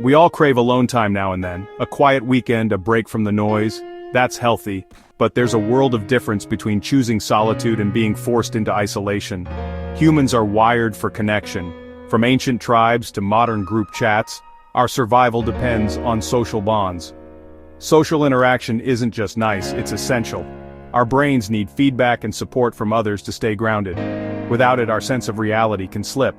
We all crave alone time now and then, a quiet weekend, a break from the noise. That's healthy, but there's a world of difference between choosing solitude and being forced into isolation. Humans are wired for connection. From ancient tribes to modern group chats, our survival depends on social bonds. Social interaction isn't just nice, it's essential. Our brains need feedback and support from others to stay grounded. Without it, our sense of reality can slip.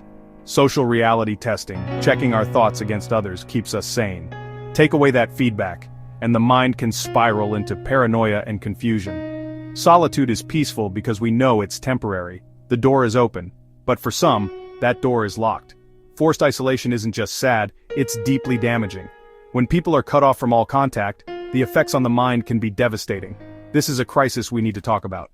Social reality testing, checking our thoughts against others, keeps us sane. Take away that feedback, and the mind can spiral into paranoia and confusion. Solitude is peaceful because we know it's temporary. The door is open, but for some, that door is locked. Forced isolation isn't just sad, it's deeply damaging. When people are cut off from all contact, the effects on the mind can be devastating. This is a crisis we need to talk about.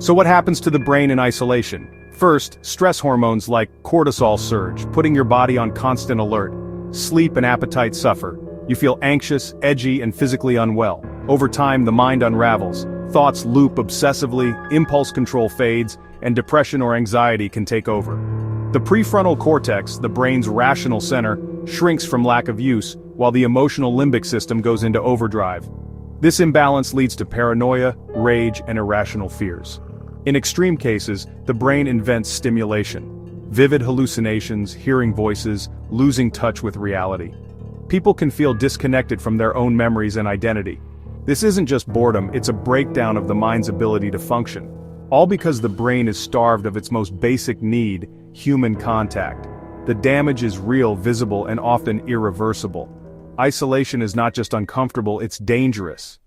So what happens to the brain in isolation? First, stress hormones like cortisol surge, putting your body on constant alert. Sleep and appetite suffer. You feel anxious, edgy, and physically unwell. Over time, the mind unravels. Thoughts loop obsessively, impulse control fades, and depression or anxiety can take over. The prefrontal cortex, the brain's rational center, shrinks from lack of use, while the emotional limbic system goes into overdrive. This imbalance leads to paranoia, rage, and irrational fears. In extreme cases, the brain invents stimulation. Vivid hallucinations, hearing voices, losing touch with reality. People can feel disconnected from their own memories and identity. This isn't just boredom, it's a breakdown of the mind's ability to function. All because the brain is starved of its most basic need, human contact. The damage is real, visible, and often irreversible. Isolation is not just uncomfortable, it's dangerous.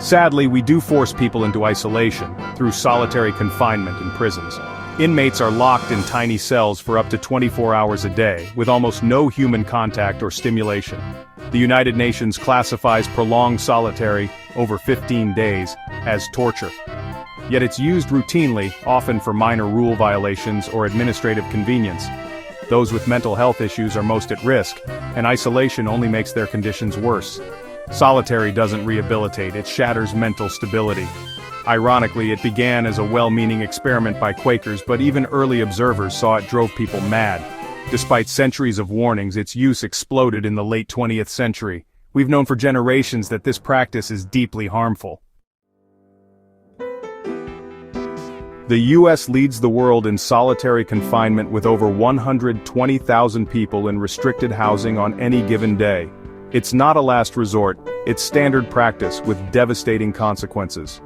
Sadly, we do force people into isolation, through solitary confinement in prisons. Inmates are locked in tiny cells for up to 24 hours a day, with almost no human contact or stimulation. The United Nations classifies prolonged solitary, over 15 days, as torture. Yet it's used routinely, often for minor rule violations or administrative convenience. Those with mental health issues are most at risk, and isolation only makes their conditions worse. Solitary doesn't rehabilitate, it shatters mental stability. Ironically, it began as a well-meaning experiment by Quakers, but even early observers saw it drove people mad. Despite centuries of warnings, its use exploded in the late 20th century. We've known for generations that this practice is deeply harmful. The US leads the world in solitary confinement with over 120,000 people in restricted housing on any given day. It's not a last resort, it's standard practice with devastating consequences.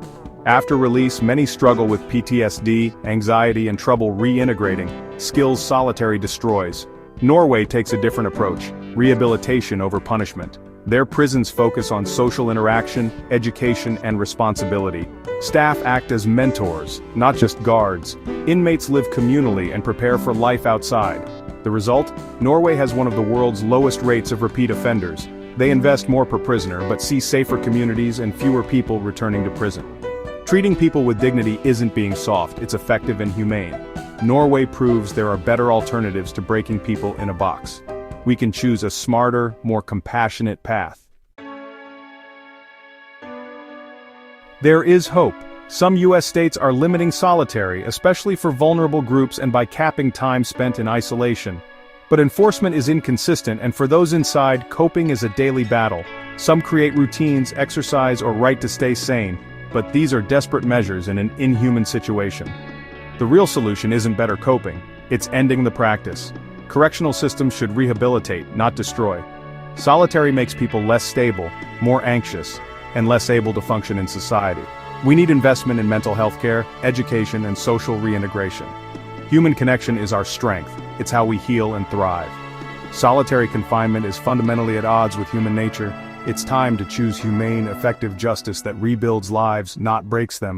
After release, many struggle with PTSD, anxiety, and trouble reintegrating, skills solitary destroys. Norway takes a different approach, rehabilitation over punishment. Their prisons focus on social interaction, education, and responsibility. Staff act as mentors, not just guards. Inmates live communally and prepare for life outside. The result? Norway has one of the world's lowest rates of repeat offenders. They invest more per prisoner but see safer communities and fewer people returning to prison. Treating people with dignity isn't being soft, it's effective and humane. Norway proves there are better alternatives to breaking people in a box. We can choose a smarter, more compassionate path. There is hope. Some US states are limiting solitary, especially for vulnerable groups and by capping time spent in isolation. But enforcement is inconsistent, and for those inside, coping is a daily battle. Some create routines, exercise, or right to stay sane, but these are desperate measures in an inhuman situation. The real solution isn't better coping, it's ending the practice. Correctional systems should rehabilitate, not destroy. Solitary makes people less stable, more anxious, and less able to function in society. We need investment in mental health care, education, and social reintegration. Human connection is our strength, it's how we heal and thrive. Solitary confinement is fundamentally at odds with human nature. It's time to choose humane, effective justice that rebuilds lives, not breaks them.